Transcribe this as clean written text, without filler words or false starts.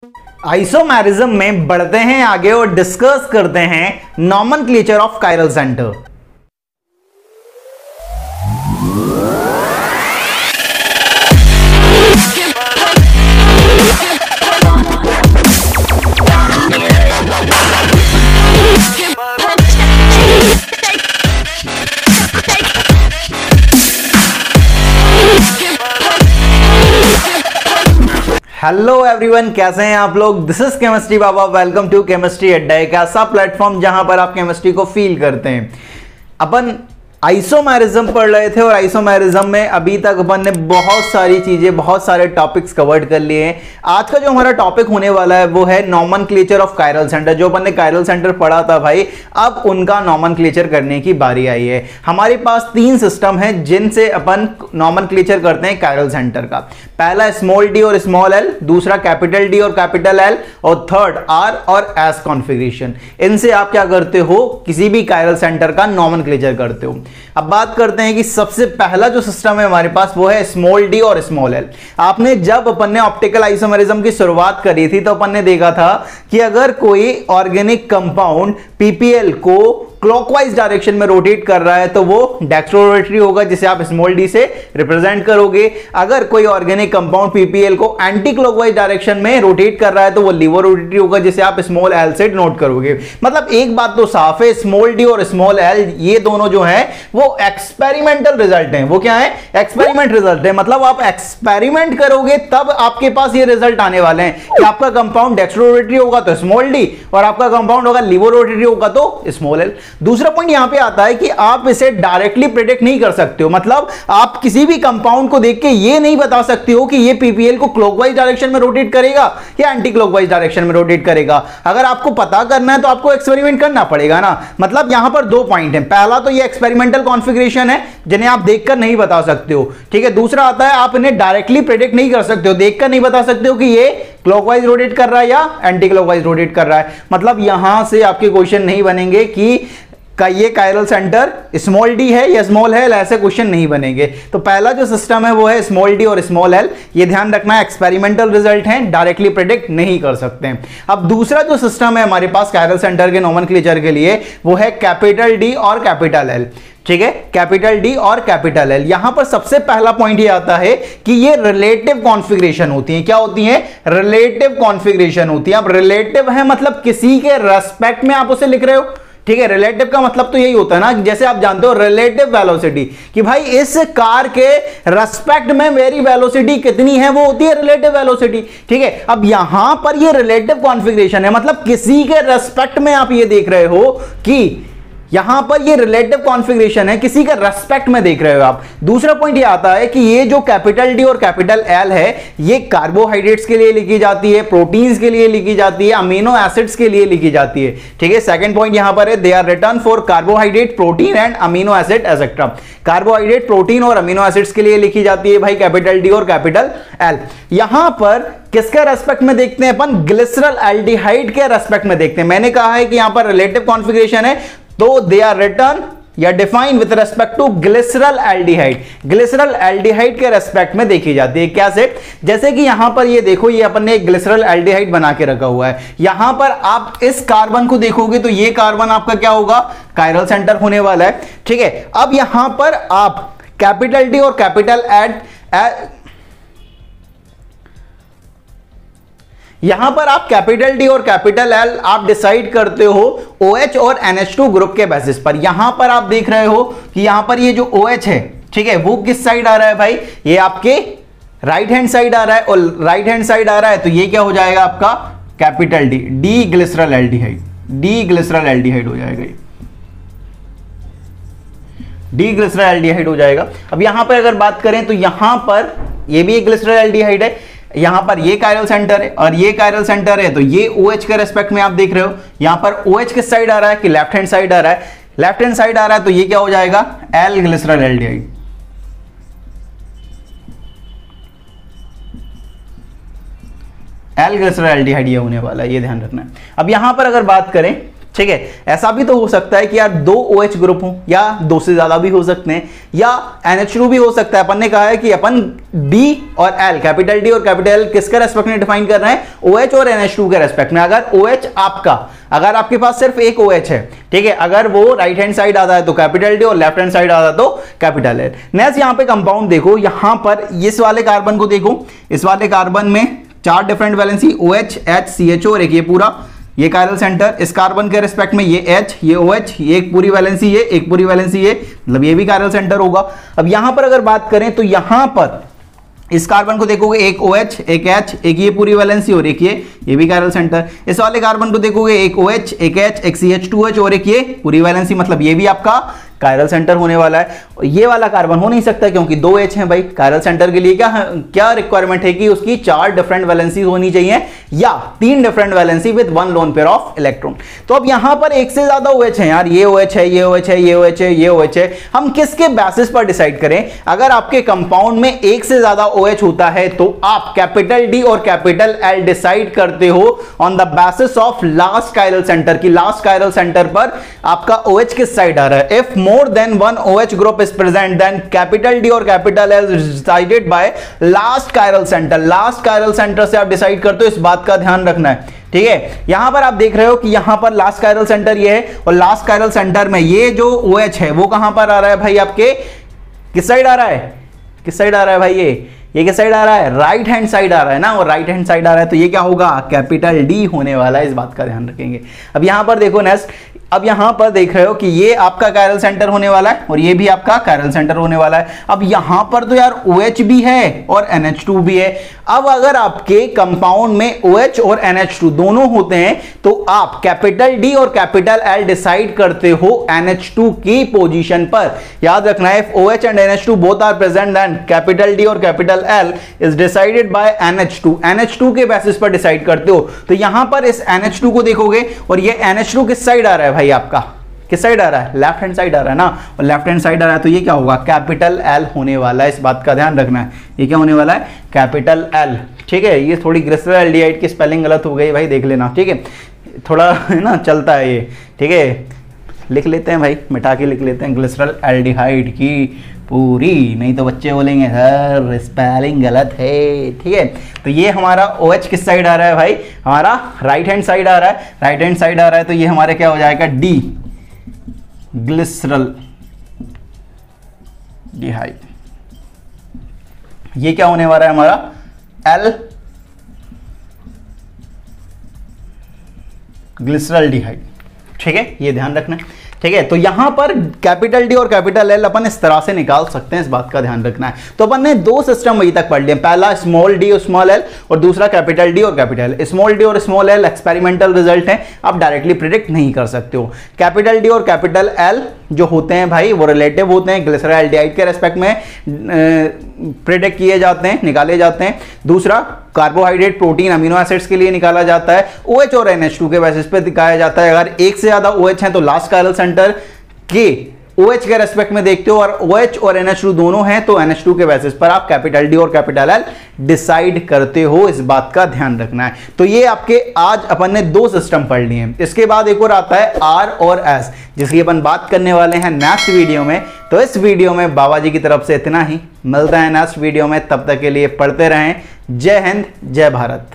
Isomerism में बढ़ते हैं आगे और डिस्कस करते हैं nomenclature of chiral centre. Hello everyone, कैसे हैं आप लोग। This is chemistry Baba. Welcome to chemistry Adda, एक ऐसा प्लेटफॉर्म जहां पर आप केमिस्ट्री को फील करते हैं। अपन आइसोमेरिज्म पढ़ रहे थे और आइसोमेरिज्म में अभी तक अपन ने बहुत सारी चीजें, बहुत सारे टॉपिक्स कवर्ड कर लिए हैं। आज का जो हमारा टॉपिक होने वाला है वो है नॉमेनक्लेचर ऑफ कायरल सेंटर। जो अपन ने कायरल सेंटर पढ़ा था भाई, अब उनका नॉमेनक्लेचर करने की बारी आई है। हमारे पास तीन सिस्टम है जिनसे अपन नॉमेनक्लेचर करते हैं कायरल सेंटर का। पहला स्मॉल डी और स्मॉल एल, दूसरा कैपिटल डी और कैपिटल एल, और थर्ड आर और एस कॉन्फ़िगरेशन। इनसे आप क्या करते हो, किसी भी कायरल सेंटर का नॉमेनक्लेचर करते हो। अब बात करते हैं कि सबसे पहला जो सिस्टम है हमारे पास वो है स्मॉल डी और स्मॉल एल। आपने जब अपन ने ऑप्टिकल आइसोमेरिज्म की शुरुआत करी थी तो अपन ने देखा था कि अगर कोई ऑर्गेनिक कंपाउंड पीपीएल को क्लॉकवाइज डायरेक्शन में रोटेट कर रहा है तो वो डेक्स्ट्रोरोटरी होगा, जिसे आप स्मॉल डी से रिप्रेजेंट करोगे। अगर कोई ऑर्गेनिक कंपाउंड पीपीएल को एंटी क्लॉकवाइज डायरेक्शन में रोटेट कर रहा है तो वो लीवोरोटरी होगा, जिसे आप स्मॉल एल से नोट करोगे। मतलब एक बात तो साफ है, स्मॉल डी और स्मॉल एल ये दोनों जो है वो एक्सपेरिमेंटल रिजल्ट हैं। वो क्या है? एक्सपेरिमेंट रिजल्ट है। मतलब आप एक्सपेरिमेंट करोगे तब आपके पास ये रिजल्ट आने वाले हैं कि आपका कंपाउंड डेक्स्ट्रोरोटरी होगा तो स्मॉल डी, और आपका कंपाउंड होगा लीवोरोटरी होगा तो स्मॉल एल। दूसरा पॉइंट यहां पे आता है कि आप इसे डायरेक्टली प्रेडिक्ट नहीं कर सकते हो। मतलब आप किसी भी कंपाउंड को देख के ये नहीं बता सकते हो कि ये पीपीएल को क्लॉकवाइज डायरेक्शन में रोटेट करेगा या एंटी क्लॉकवाइज डायरेक्शन में रोटेट करेगा। अगर आपको पता करना है तो आपको एक्सपेरिमेंट करना पड़ेगा ना। मतलब यहां पर दो पॉइंट है। पहला तो ये एक्सपेरिमेंटल कॉन्फ़िगरेशन है जिन्हें आप देखकर नहीं बता सकते हो, ठीक है। दूसरा आता है आप इन्हें डायरेक्टली प्रेडिक्ट नहीं कर सकते हो, देखकर नहीं बता सकते हो कि ये क्लॉकवाइज रोटेट कर रहा है या एंटी क्लॉकवाइज रोटेट कर रहा है। मतलब यहां से आपके क्वेश्चन नहीं बनेंगे कि ये कायरल सेंटर स्मॉल डी है या स्मॉल एल, ऐसे क्वेश्चन नहीं बनेंगे। तो पहला जो सिस्टम है वो है स्मॉल डी और स्मॉल एल। ये ध्यान रखना है, एक्सपेरिमेंटल रिजल्ट है, डायरेक्टली प्रेडिक्ट नहीं कर सकते हैं। अब दूसरा जो सिस्टम है हमारे पास कायरल सेंटर के नोमेनक्लेचर के लिए वो है कैपिटल डी और कैपिटल एल, ठीक है। कैपिटल डी और कैपिटल एल। यहां पर सबसे पहला पॉइंट ये आता है कि ये रिलेटिव कॉन्फ़िगरेशन होती है। क्या होती है? रिलेटिव कॉन्फ़िगरेशन होती है। अब रिलेटिव है मतलब किसी के रेस्पेक्ट में आप उसे लिख रहे हो, ठीक है। रिलेटिव का मतलब तो यही होता है ना, जैसे आप जानते हो रिलेटिव वेलोसिटी, कि भाई इस कार के रेस्पेक्ट में मेरी वेलोसिटी कितनी है, वो होती है रिलेटिव वेलोसिटी, ठीक है। अब यहां पर ये रिलेटिव कॉन्फ़िगरेशन है, मतलब किसी के रेस्पेक्ट में आप ये देख रहे हो कि यहां पर ये रिलेटिव कॉन्फ़िगरेशन है, किसी का रेस्पेक्ट में देख रहे हो आप। दूसरा पॉइंट ये आता है कि ये जो कैपिटल डी और कैपिटल एल है ये कार्बोहाइड्रेट्स के लिए लिखी जाती है, प्रोटीन्स के लिए लिखी जाती है, अमीनो एसिड्स के लिए लिखी जाती है, ठीक है। सेकंड पॉइंट यहां पर है they are written for carbohydrate, protein and amino acid etcetera. Carbohydrate, protein और अमीनो एसिड्स के लिए लिखी जाती है भाई कैपिटल डी और कैपिटल एल। यहां पर किसके रेस्पेक्ट में देखते हैं अपन? ग्लिसरल एल्डिहाइड के रेस्पेक्ट में देखते हैं। मैंने कहा है कि यहां पर रिलेटिव कॉन्फ़िगरेशन है तो दे आर रिटर्न या define with respect to glyceraldehyde. Glyceraldehyde के रेस्पेक्ट में देखी जाती है। क्या सेट? जैसे कि यहां पर ये देखो, ये अपन ने एक ग्लिसरल एल्डिहाइड बना के रखा हुआ है। यहां पर आप इस कार्बन को देखोगे तो ये कार्बन आपका क्या होगा? कायरल सेंटर होने वाला है, ठीक है। अब यहां पर आप कैपिटल डी और कैपिटल यहां पर आप कैपिटल डी और कैपिटल एल आप डिसाइड करते हो OH और NH2 ग्रुप के बेसिस पर। यहां पर आप देख रहे हो कि यहां पर ये जो OH है, ठीक है, वो किस साइड आ रहा है भाई? ये आपके राइट हैंड साइड आ रहा है, और राइट हैंड साइड आ रहा है तो ये क्या हो जाएगा आपका? Capital D, D glycerol aldehyde, D glycerol aldehyde हो जाएगा, ये डी ग्लिसरल एल्डिहाइड हो जाएगा। अब यहां पर अगर बात करें तो यहां पर ये भी एक ग्लिसरल एल्डिहाइड है, यहां पर ये कायरल सेंटर है और ये कायरल सेंटर है, तो ये OH के रेस्पेक्ट में आप देख रहे हो। यहां पर OH किस साइड आ रहा है? कि लेफ्ट हैंड साइड आ रहा है। लेफ्ट हैंड साइड आ रहा है तो ये क्या हो जाएगा? L glycerol aldehyde. L glycerol aldehyde ये होने वाला है, ये ध्यान रखना है। अब यहां पर अगर बात करें, ठीक है। ऐसा भी तो हो सकता है कि यार 2 OH ग्रुप हो, या 2 से ज्यादा भी हो सकते हैं, या NH2 भी हो सकता है। अपन ने कहा है कि अपन D और L, कैपिटल D और कैपिटल L किसके रेस्पेक्ट में डिफाइन कर रहे हैं, OH और NH2 के रेस्पेक्ट में। अगर OH अगर आपके पास सिर्फ एक OH है, ठीक है, अगर वो राइट हैंड साइड आता है तो कैपिटल D और लेफ्ट हैंड साइड आता है तो कैपिटल L। नेक्स्ट यहां पे कंपाउंड देखो, यहां पर इस वाले कार्बन को देखो, इस वाले कार्बन में 4 different valency, OH, H, CHO और एक ये पूरा ये कायरल सेंटर। इस कार्बन के रिस्पेक्ट में ये H, ये OH, ये एक पूरी वैलेंसी, ये एक पूरी वैलेंसी, ये मतलब ये भी कायरल सेंटर होगा। अब यहां पर अगर बात करें तो यहां पर इस कार्बन को देखोगे, एक OH, एक H, एक ये पूरी वैलेंसी और एक ये भी कायरल सेंटर। इस वाले कार्बन को देखोगे, एक OH, एक H, एक CH2H और एक ये पूरी वैलेंसी, मतलब ये भी आपका कायरल सेंटर होने वाला है। और ये वाला कार्बन हो नहीं सकता क्योंकि 2 H हैं भाई। कायरल सेंटर के लिए क्या रिक्वायरमेंट है कि उसकी 4 डिफरेंट वैलेंसी होनी चाहिए, या 3 different valency with 1 lone pair of electron. तो अब यहां पर एक से ज्यादा OH है यार, ये OH है, ये OH है, ये OH है, ये OH है। हम किसके बेसिस पर डिसाइड करें? अगर आपके कंपाउंड में एक से ज्यादा OH होता है तो आप कैपिटल D और कैपिटल L डिसाइड करते हो on the basis of last chiral centre की। लास्ट कायरल सेंटर पर आपका OH किस साइड आ रहा है। If more than one OH group is present, then capital D और capital L is decided by last chiral center। last chiral center से आप decide करते हो, इस बात का ध्यान रखना है, ठीक है। यहां पर आप देख रहे हो कि यहां पर लास्ट कायरल सेंटर ये है, और लास्ट कायरल सेंटर में ये जो OH है वो कहां पर आ रहा है भाई, आपके किस साइड आ रहा है, किस साइड आ रहा है भाई, ये किस साइड आ रहा है, राइट हैंड साइड आ रहा है ना, और राइट हैंड साइड आ रहा है तो ये क्या होगा, कैपिटल D होने वाला है, इस बात का ध्यान रखेंगे। अब यहां पर देखो नेक्स्ट, अब यहां पर देख रहे हो कि ये आपका कायरल सेंटर होने वाला है और ये भी आपका कायरल सेंटर होने वाला है। अब यहां पर तो यार OH भी है और NH2 भी है। अब अगर आपके कंपाउंड में OH और NH2 दोनों होते हैं तो आप कैपिटल D और कैपिटल L डिसाइड करते हो NH2 की पोजीशन पर। याद रखना है, if OH and NH2 both are present then capital D और capital L is decided by NH2। NH2 के बेसिस पर डिसाइड करते हो। तो यहां पर इस NH2 को देखोगे और ये NH2 किस साइड आ रहा है भाई, आपका किस साइड आ रहा है, लेफ्ट हैंड साइड आ रहा है ना, और लेफ्ट हैंड साइड आ रहा है तो ये क्या होगा, कैपिटल L होने वाला है, इस बात का ध्यान रखना है। ये क्या होने वाला है, कैपिटल L, ठीक है। ये थोड़ी ग्लिसरल एल्डिहाइड की स्पेलिंग गलत हो गई भाई, देख लेना, ठीक है, थोड़ा है ना चलता है ये, ठीक है। लिख लेते हैं भाई, मिटा के लिख लेते हैं ग्लिसरल एल्डिहाइड की पूरी, नहीं तो बच्चे बोलेंगे सर स्पेलिंग गलत है, ठीक है। तो ये हमारा OH किस साइड आ रहा है भाई, हमारा राइट हैंड साइड आ रहा है, राइट हैंड साइड आ रहा है तो ये हमारे क्या हो जाएगा, D ग्लिसरल डिहाइड। ये क्या होने वाला है हमारा, L ग्लिसरल डिहाइड, ठीक है, ये ध्यान रखना है, ठीक है। तो यहां पर कैपिटल D और कैपिटल L अपन इस तरह से निकाल सकते हैं, इस बात का ध्यान रखना है। तो अपन ने 2 सिस्टम अभी तक पढ़ लिए, पहला स्मॉल d और स्मॉल l और दूसरा कैपिटल D और कैपिटल L। स्मॉल d और स्मॉल l एक्सपेरिमेंटल रिजल्ट है, आप डायरेक्टली प्रिडिक्ट नहीं कर सकते हो। कैपिटल D और कैपिटल L जो होते हैं भाई वो रिलेटिव होते हैं, ग्लिसरल एल्डिहाइड के रेस्पेक्ट में प्रिडिक्ट किए जाते हैं, निकाले जाते हैं। दूसरा कार्बोहाइड्रेट, प्रोटीन, अमीनो एसिड्स के लिए निकाला जाता है। OH और NH2 के बेसिस पे दिखाया जाता है। अगर एक से ज्यादा OH है तो लास्ट कायरल सेंटर के OH के रेस्पेक्ट में देखते हो, और OH और NH2 दोनों हैं तो NH2 के बेसिस पर आप कैपिटल D और कैपिटल L डिसाइड करते हो, इस बात का ध्यान रखना है। तो ये आपके आज अपन ने 2 सिस्टम पढ़ लिए हैं। इसके बाद एक और आता है R और S, जिसकी अपन बात करने वाले हैं नेक्स्ट वीडियो में। तो इस वीडियो में बाबा जी की तरफ से इतना ही, मिलता है नेक्स्ट वीडियो में, तब तक के लिए पढ़ते रहें। जय हिंद, जय भारत।